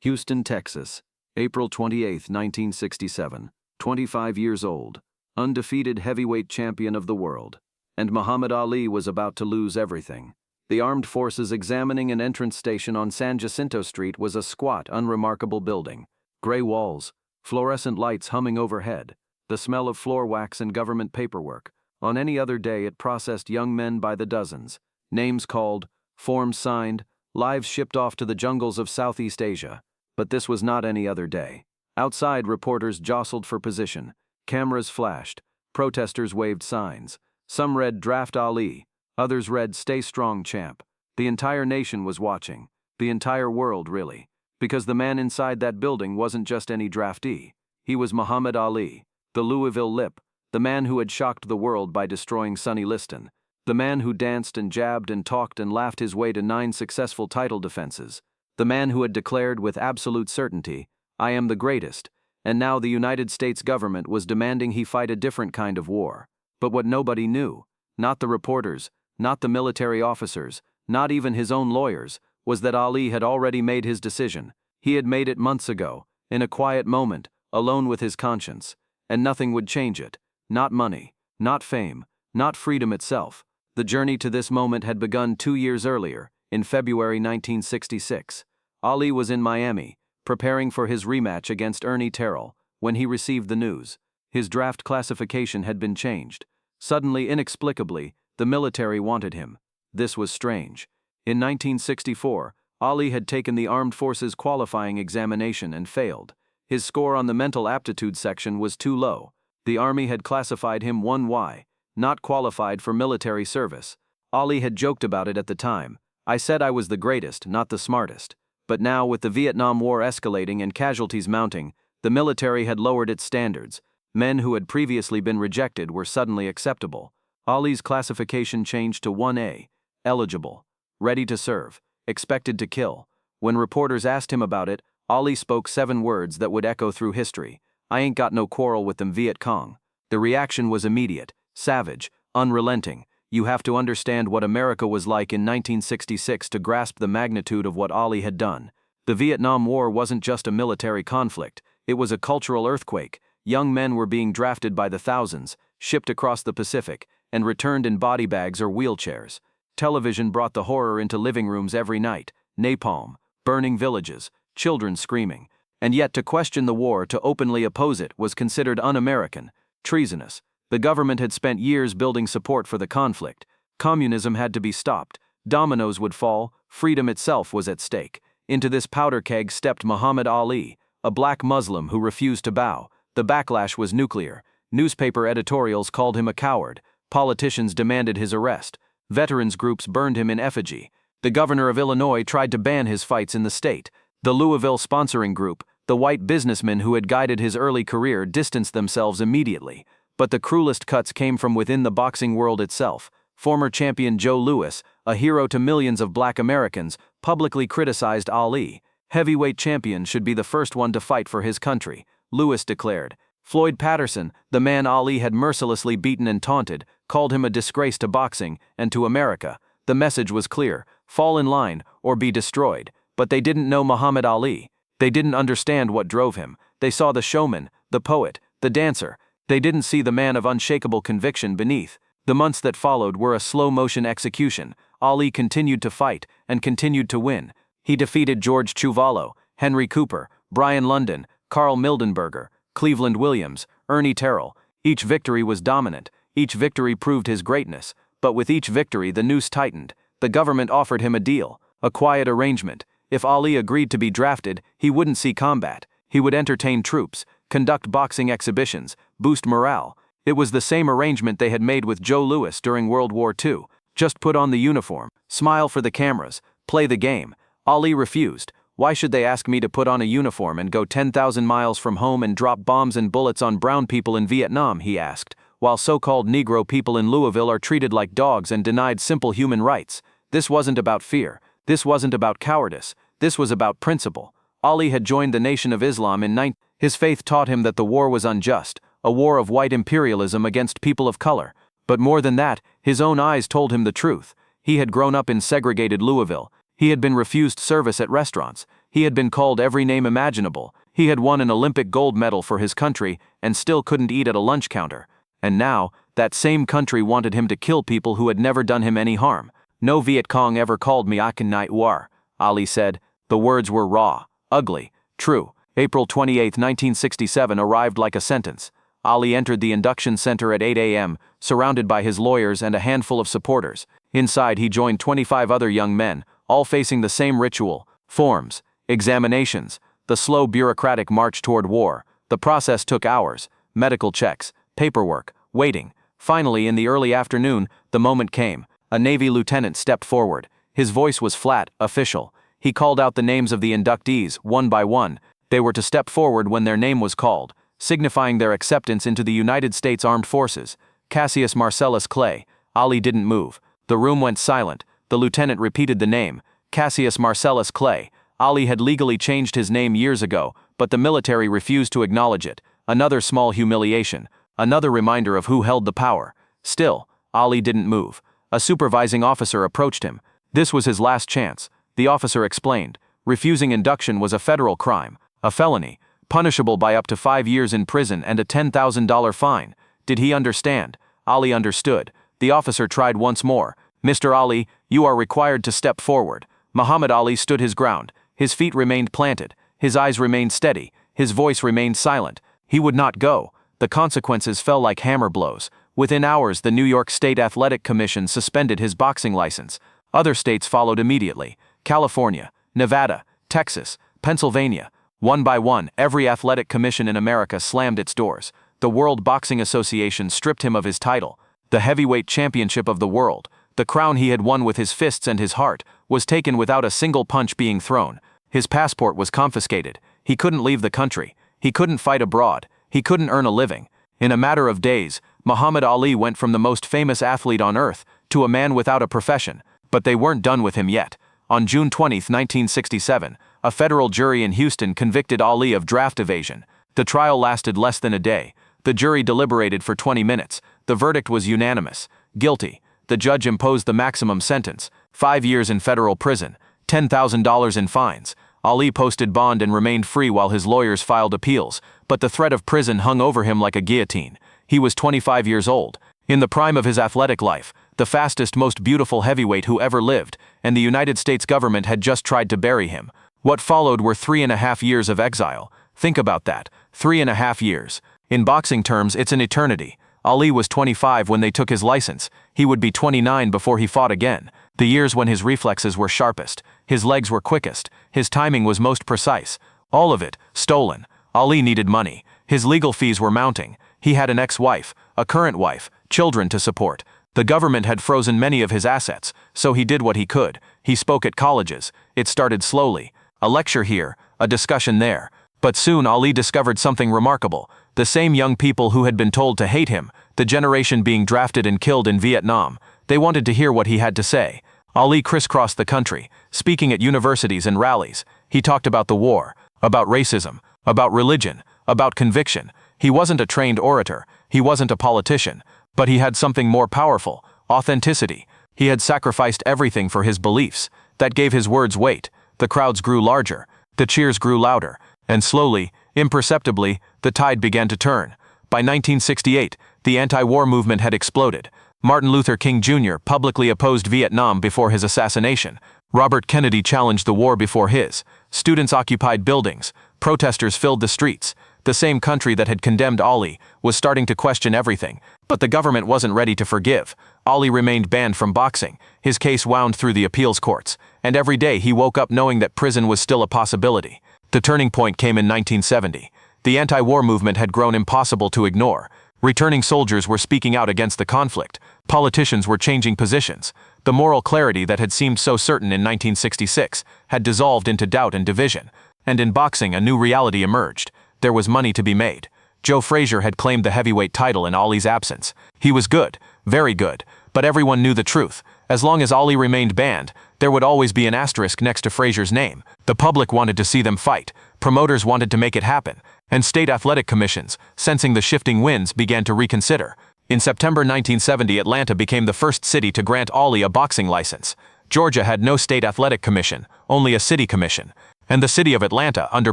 Houston, Texas, April 28, 1967, 25 years old, undefeated heavyweight champion of the world, and Muhammad Ali was about to lose everything. The armed forces examining an entrance station on San Jacinto Street was a squat, unremarkable building. Gray walls, fluorescent lights humming overhead, the smell of floor wax and government paperwork. On any other day it processed young men by the dozens, names called, forms signed, lives shipped off to the jungles of Southeast Asia. But this was not any other day. Outside, reporters jostled for position, cameras flashed, protesters waved signs. Some read "Draft Ali," others read "Stay strong, champ." The entire nation was watching, the entire world really, because the man inside that building wasn't just any draftee. He was Muhammad Ali, the Louisville Lip, the man who had shocked the world by destroying Sonny Liston, the man who danced and jabbed and talked and laughed his way to 9 successful title defenses, the man who had declared with absolute certainty, "I am the greatest," and now the United States government was demanding he fight a different kind of war. But what nobody knew, not the reporters, not the military officers, not even his own lawyers, was that Ali had already made his decision. He had made it months ago, in a quiet moment, alone with his conscience, and nothing would change it. Not money, not fame, not freedom itself. The journey to this moment had begun 2 years earlier, in February 1966. Ali was in Miami, preparing for his rematch against Ernie Terrell, when he received the news. His draft classification had been changed. Suddenly, inexplicably, the military wanted him. This was strange. In 1964, Ali had taken the Armed Forces qualifying examination and failed. His score on the mental aptitude section was too low. The Army had classified him 1Y, not qualified for military service. Ali had joked about it at the time. "I said I was the greatest, not the smartest." But now, with the Vietnam War escalating and casualties mounting, the military had lowered its standards. Men who had previously been rejected were suddenly acceptable. Ali's classification changed to 1A, eligible, ready to serve, expected to kill. When reporters asked him about it, Ali spoke 7 words that would echo through history. "I ain't got no quarrel with them Viet Cong." The reaction was immediate, savage, unrelenting. You have to understand what America was like in 1966 to grasp the magnitude of what Ali had done. The Vietnam War wasn't just a military conflict, it was a cultural earthquake. Young men were being drafted by the thousands, shipped across the Pacific, and returned in body bags or wheelchairs. Television brought the horror into living rooms every night: napalm, burning villages, children screaming. And yet to question the war, to openly oppose it, was considered un-American, treasonous. The government had spent years building support for the conflict. Communism had to be stopped. Dominoes would fall. Freedom itself was at stake. Into this powder keg stepped Muhammad Ali, a black Muslim who refused to bow. The backlash was nuclear. Newspaper editorials called him a coward. Politicians demanded his arrest. Veterans groups burned him in effigy. The governor of Illinois tried to ban his fights in the state. The Louisville sponsoring group, the white businessmen who had guided his early career, distanced themselves immediately. But the cruelest cuts came from within the boxing world itself. Former champion Joe Louis, a hero to millions of black Americans, publicly criticized Ali. Heavyweight champion should be the first one to fight for his country, Louis declared. Floyd Patterson, the man Ali had mercilessly beaten and taunted, called him a disgrace to boxing and to America. The message was clear: fall in line or be destroyed. But they didn't know Muhammad Ali. They didn't understand what drove him. They saw the showman, the poet, the dancer. They didn't see the man of unshakable conviction beneath. The months that followed were a slow-motion execution. Ali continued to fight and continued to win. He defeated George Chuvalo, Henry Cooper, Brian London, Carl Mildenberger, Cleveland Williams, Ernie Terrell. Each victory was dominant. Each victory proved his greatness. But with each victory the noose tightened. The government offered him a deal, a quiet arrangement. If Ali agreed to be drafted, he wouldn't see combat. He would entertain troops, conduct boxing exhibitions, boost morale. It was the same arrangement they had made with Joe Louis during World War II. Just put on the uniform, smile for the cameras, play the game. Ali refused. "Why should they ask me to put on a uniform and go 10,000 miles from home and drop bombs and bullets on brown people in Vietnam?" he asked, "while so-called Negro people in Louisville are treated like dogs and denied simple human rights." This wasn't about fear. This wasn't about cowardice. This was about principle. Ali had joined the Nation of Islam in 19... His faith taught him that the war was unjust, a war of white imperialism against people of color. But more than that, his own eyes told him the truth. He had grown up in segregated Louisville. He had been refused service at restaurants. He had been called every name imaginable. He had won an Olympic gold medal for his country and still couldn't eat at a lunch counter. And now, that same country wanted him to kill people who had never done him any harm. No Viet Cong ever called me Akin Nai War, Ali said. The words were raw, ugly, true. April 28, 1967 arrived like a sentence. Ali entered the induction center at 8 a.m., surrounded by his lawyers and a handful of supporters. Inside he joined 25 other young men, all facing the same ritual, forms, examinations, the slow bureaucratic march toward war. The process took hours, medical checks, paperwork, waiting. Finally, in the early afternoon, the moment came. A Navy lieutenant stepped forward. His voice was flat, official. He called out the names of the inductees, one by one. They were to step forward when their name was called, signifying their acceptance into the United States Armed Forces. Cassius Marcellus Clay. Ali didn't move. The room went silent. The lieutenant repeated the name. Cassius Marcellus Clay. Ali had legally changed his name years ago, but the military refused to acknowledge it. Another small humiliation. Another reminder of who held the power. Still, Ali didn't move. A supervising officer approached him. This was his last chance. The officer explained. Refusing induction was a federal crime, a felony, punishable by up to 5 years in prison and a $10,000 fine. Did he understand? Ali understood. The officer tried once more. Mr. Ali, you are required to step forward. Muhammad Ali stood his ground. His feet remained planted. His eyes remained steady. His voice remained silent. He would not go. The consequences fell like hammer blows. Within hours, the New York State Athletic Commission suspended his boxing license. Other states followed immediately. California, Nevada, Texas, Pennsylvania. One by one, every athletic commission in America slammed its doors. The World Boxing Association stripped him of his title. The heavyweight championship of the world, the crown he had won with his fists and his heart, was taken without a single punch being thrown. His passport was confiscated. He couldn't leave the country. He couldn't fight abroad. He couldn't earn a living. In a matter of days, Muhammad Ali went from the most famous athlete on earth to a man without a profession. But they weren't done with him yet. On June 20, 1967, a federal jury in Houston convicted Ali of draft evasion. The trial lasted less than a day. The jury deliberated for 20 minutes. The verdict was unanimous. Guilty. The judge imposed the maximum sentence, 5 years in federal prison, $10,000 in fines. Ali posted bond and remained free while his lawyers filed appeals, but the threat of prison hung over him like a guillotine. He was 25 years old, in the prime of his athletic life, the fastest, most beautiful heavyweight who ever lived, and the United States government had just tried to bury him. What followed were 3.5 years of exile. Think about that, 3.5 years. In boxing terms, it's an eternity. Ali was 25 when they took his license. He would be 29 before he fought again. The years when his reflexes were sharpest, his legs were quickest, his timing was most precise. All of it, stolen. Ali needed money. His legal fees were mounting. He had an ex-wife, a current wife, children to support. The government had frozen many of his assets, so he did what he could. He spoke at colleges. It started slowly. A lecture here, a discussion there. But soon Ali discovered something remarkable. The same young people who had been told to hate him, the generation being drafted and killed in Vietnam, they wanted to hear what he had to say. Ali crisscrossed the country, speaking at universities and rallies. He talked about the war, about racism, about religion, about conviction. He wasn't a trained orator, he wasn't a politician, but he had something more powerful, authenticity. He had sacrificed everything for his beliefs. That gave his words weight. The crowds grew larger, the cheers grew louder, and slowly, imperceptibly, the tide began to turn. By 1968, the anti-war movement had exploded. Martin Luther King Jr. publicly opposed Vietnam before his assassination. Robert Kennedy challenged the war before his. Students occupied buildings. Protesters filled the streets. The same country that had condemned Ali was starting to question everything, but the government wasn't ready to forgive. Ali remained banned from boxing. His case wound through the appeals courts, and every day he woke up knowing that prison was still a possibility. The turning point came in 1970. The anti-war movement had grown impossible to ignore. Returning soldiers were speaking out against the conflict. Politicians were changing positions. The moral clarity that had seemed so certain in 1966 had dissolved into doubt and division. And in boxing, a new reality emerged. There was money to be made. Joe Frazier had claimed the heavyweight title in Ali's absence. He was good, very good, but everyone knew the truth. As long as Ali remained banned, there would always be an asterisk next to Frazier's name. The public wanted to see them fight. Promoters wanted to make it happen. And state athletic commissions, sensing the shifting winds, began to reconsider. In September 1970, Atlanta became the first city to grant Ali a boxing license. Georgia had no state athletic commission, only a city commission. and the city of Atlanta, under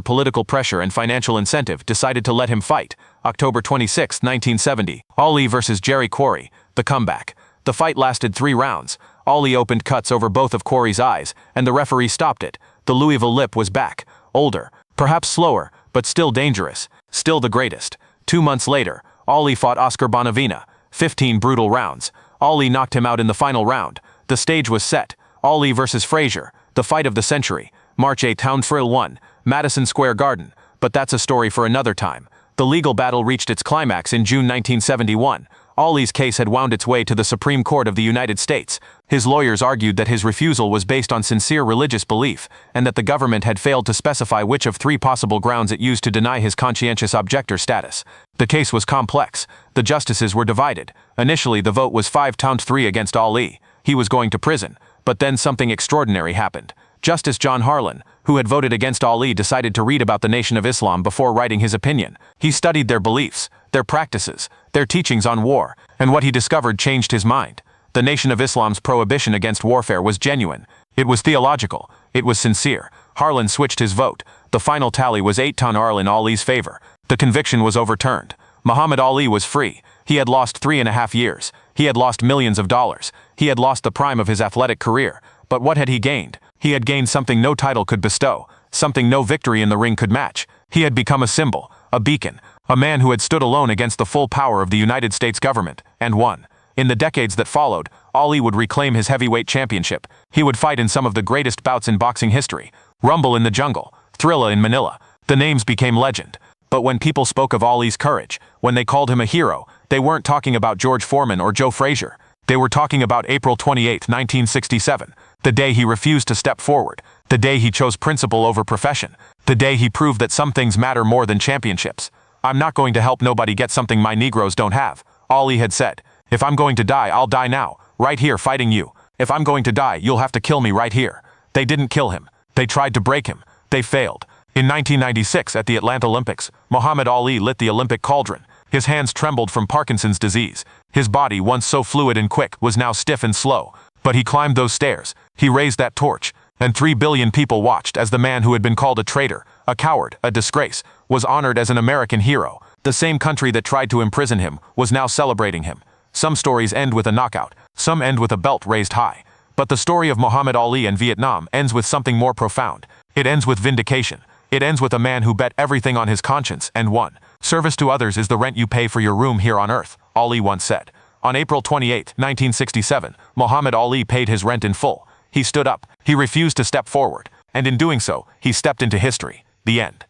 political pressure and financial incentive, decided to let him fight. October 26, 1970, Ali vs. Jerry Quarry, the comeback. The fight lasted 3 rounds. Ali opened cuts over both of Quarry's eyes, and the referee stopped it. The Louisville Lip was back, older, perhaps slower, but still dangerous, still the greatest. 2 months later, Ali fought Oscar Bonavena, 15 brutal rounds. Ali knocked him out in the final round. The stage was set. Ali vs. Frazier, the fight of the century. March 8, Town Thrill 1, Madison Square Garden. But that's a story for another time. The legal battle reached its climax in June 1971. Ali's case had wound its way to the Supreme Court of the United States. His lawyers argued that his refusal was based on sincere religious belief, and that the government had failed to specify which of 3 possible grounds it used to deny his conscientious objector status. The case was complex. The justices were divided. Initially, the vote was 5-3 against Ali. He was going to prison. But then something extraordinary happened. Justice John Harlan, who had voted against Ali, decided to read about the Nation of Islam before writing his opinion. He studied their beliefs, their practices, their teachings on war, and what he discovered changed his mind. The Nation of Islam's prohibition against warfare was genuine. It was theological. It was sincere. Harlan switched his vote. The final tally was 8-4 in Ali's favor. The conviction was overturned. Muhammad Ali was free. He had lost 3.5 years. He had lost millions of dollars. He had lost the prime of his athletic career. But what had he gained? He had gained something no title could bestow, something no victory in the ring could match. He had become a symbol, a beacon, a man who had stood alone against the full power of the United States government, and won. In the decades that followed, Ali would reclaim his heavyweight championship. He would fight in some of the greatest bouts in boxing history. Rumble in the Jungle, Thrilla in Manila. The names became legend. But when people spoke of Ali's courage, when they called him a hero, they weren't talking about George Foreman or Joe Frazier. They were talking about April 28, 1967, the day he refused to step forward, the day he chose principle over profession, the day he proved that some things matter more than championships. "I'm not going to help nobody get something my Negroes don't have," Ali had said. "If I'm going to die, I'll die now, right here fighting you. If I'm going to die, you'll have to kill me right here." They didn't kill him. They tried to break him. They failed. In 1996, at the Atlanta Olympics, Muhammad Ali lit the Olympic cauldron. His hands trembled from Parkinson's disease. His body, once so fluid and quick, was now stiff and slow. But he climbed those stairs. He raised that torch. And 3 billion people watched as the man who had been called a traitor, a coward, a disgrace, was honored as an American hero. The same country that tried to imprison him was now celebrating him. Some stories end with a knockout. Some end with a belt raised high. But the story of Muhammad Ali and Vietnam ends with something more profound. It ends with vindication. It ends with a man who bet everything on his conscience and won. "Service to others is the rent you pay for your room here on earth," Ali once said. On April 28, 1967, Muhammad Ali paid his rent in full. He stood up. He refused to step forward. And in doing so, he stepped into history. The end.